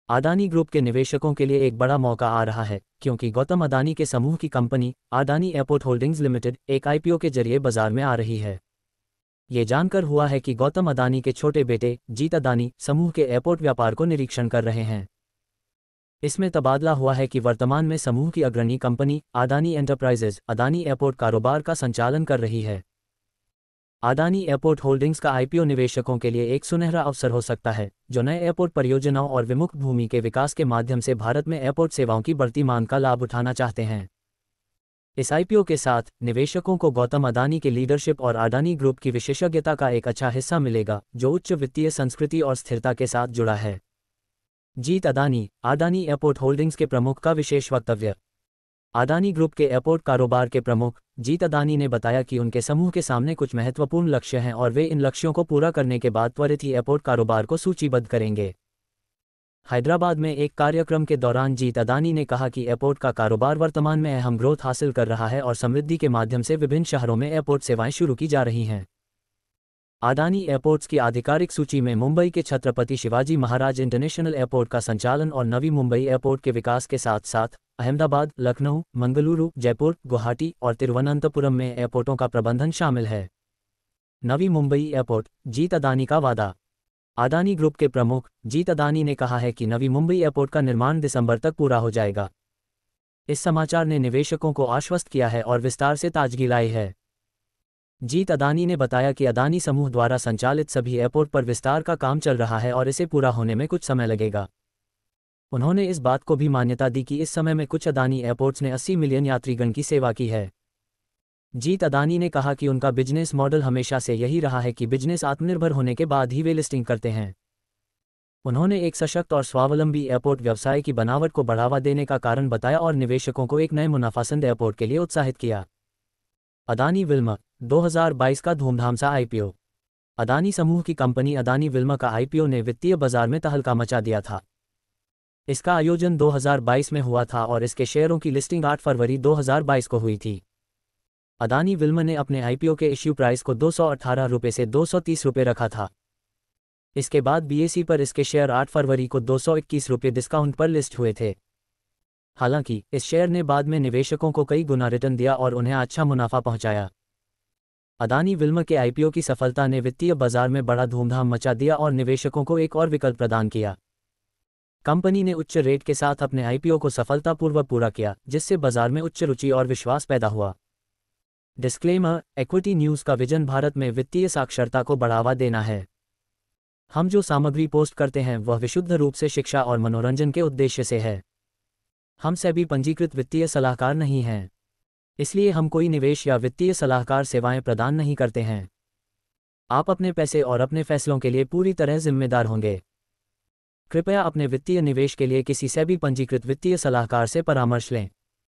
Adani group के निवेशकों के लिए एक बड़ा मौका आ रहा है क्योंकि गौतम अदानी के समूह की company Adani airport holdings limited एक आईपीओ के जरिए बाजार में आ रही है। ये जानकर हुआ है कि गौतम अदानी के छोटे बेटे जीत अदानी समूह के एयरपोर्ट व्यापार को निरीक्षण कर रहे हैं। इसमें तबादला हुआ है कि वर्तमान में समूह की अग्रणी company Adani enterprises Adani airport कारोबार का संचालन कर रही है। अदानी एयरपोर्ट होल्डिंग्स का आईपीओ निवेशकों के लिए एक सुनहरा अवसर हो सकता है जो नए एयरपोर्ट परियोजनाओं और विमुक्त भूमि के विकास के माध्यम से भारत में एयरपोर्ट सेवाओं की बढ़ती मांग का लाभ उठाना चाहते हैं। इस आईपीओ के साथ निवेशकों को गौतम अदानी के लीडरशिप और अडानी ग्रुप की विशेषज्ञता का एक अच्छा हिस्सा मिलेगा जो उच्च वित्तीय संस्कृति और स्थिरता के साथ जुड़ा है। जीत अदानी अदानी एयरपोर्ट होल्डिंग्स के प्रमुख का विशेष वक्तव्य। अदानी ग्रुप के एयरपोर्ट कारोबार के प्रमुख जीत अदानी ने बताया कि उनके समूह के सामने कुछ महत्वपूर्ण लक्ष्य हैं और वे इन लक्ष्यों को पूरा करने के बाद त्वरित ही एयरपोर्ट कारोबार को सूचीबद्ध करेंगे। हैदराबाद में एक कार्यक्रम के दौरान जीत अदानी ने कहा कि एयरपोर्ट का कारोबार वर्तमान में अहम ग्रोथ हासिल कर रहा है और समृद्धि के माध्यम से विभिन्न शहरों में एयरपोर्ट सेवाएं शुरू की जा रही हैं। अदानी एयरपोर्ट्स की आधिकारिक सूची में मुंबई के छत्रपति शिवाजी महाराज इंटरनेशनल एयरपोर्ट का संचालन और नवी मुंबई एयरपोर्ट के विकास के साथ साथ अहमदाबाद, लखनऊ, मंगलुरु, जयपुर, गुवाहाटी और तिरुवनंतपुरम में एयरपोर्टों का प्रबंधन शामिल है। नवी मुंबई एयरपोर्ट जीत अदानी का वादा। अदानी ग्रुप के प्रमुख जीत अदानी ने कहा है कि नवी मुंबई एयरपोर्ट का निर्माण दिसंबर तक पूरा हो जाएगा। इस समाचार ने निवेशकों को आश्वस्त किया है और विस्तार से ताजगी लाई है। जीत अदानी ने बताया कि अदानी समूह द्वारा संचालित सभी एयरपोर्ट पर विस्तार का काम चल रहा है और इसे पूरा होने में कुछ समय लगेगा। उन्होंने इस बात को भी मान्यता दी कि इस समय में कुछ अदानी एयरपोर्ट्स ने 80 मिलियन यात्रीगण की सेवा की है। जीत अदानी ने कहा कि उनका बिजनेस मॉडल हमेशा से यही रहा है कि बिजनेस आत्मनिर्भर होने के बाद ही वे लिस्टिंग करते हैं। उन्होंने एक सशक्त और स्वावलंबी एयरपोर्ट व्यवसाय की बनावट को बढ़ावा देने का कारण बताया और निवेशकों को एक नए मुनाफासंद एयरपोर्ट के लिए उत्साहित किया। अदानी विल्मा 2022 का धूमधाम सा आईपीओ। अदानी समूह की कंपनी अदानी विल्मा का आईपीओ ने वित्तीय बाजार में तहलका मचा दिया था। इसका आयोजन 2022 में हुआ था और इसके शेयरों की लिस्टिंग 8 फरवरी 2022 को हुई थी। अदानी विल्मा ने अपने आईपीओ के इश्यू प्राइस को 218 रुपये से 230 रुपये रखा था। इसके बाद बीएसई पर इसके शेयर 8 फरवरी को 221 रुपये डिस्काउंट पर लिस्ट हुए थे। हालांकि इस शेयर ने बाद में निवेशकों को कई गुना रिटर्न दिया और उन्हें अच्छा मुनाफा पहुंचाया। अदानी विल्मा के आईपीओ की सफलता ने वित्तीय बाजार में बड़ा धूमधाम मचा दिया और निवेशकों को एक और विकल्प प्रदान किया। कंपनी ने उच्च रेट के साथ अपने आईपीओ को सफलतापूर्वक पूरा किया, जिससे बाजार में उच्च रुचि और विश्वास पैदा हुआ। डिस्क्लेमर: इक्विटी न्यूज़ का विजन भारत में वित्तीय साक्षरता को बढ़ावा देना है। हम जो सामग्री पोस्ट करते हैं वह विशुद्ध रूप से शिक्षा और मनोरंजन के उद्देश्य से है। हम सेबी पंजीकृत वित्तीय सलाहकार नहीं हैं, इसलिए हम कोई निवेश या वित्तीय सलाहकार सेवाएं प्रदान नहीं करते हैं। आप अपने पैसे और अपने फैसलों के लिए पूरी तरह जिम्मेदार होंगे। कृपया अपने वित्तीय निवेश के लिए किसी सेबी पंजीकृत वित्तीय सलाहकार से परामर्श लें।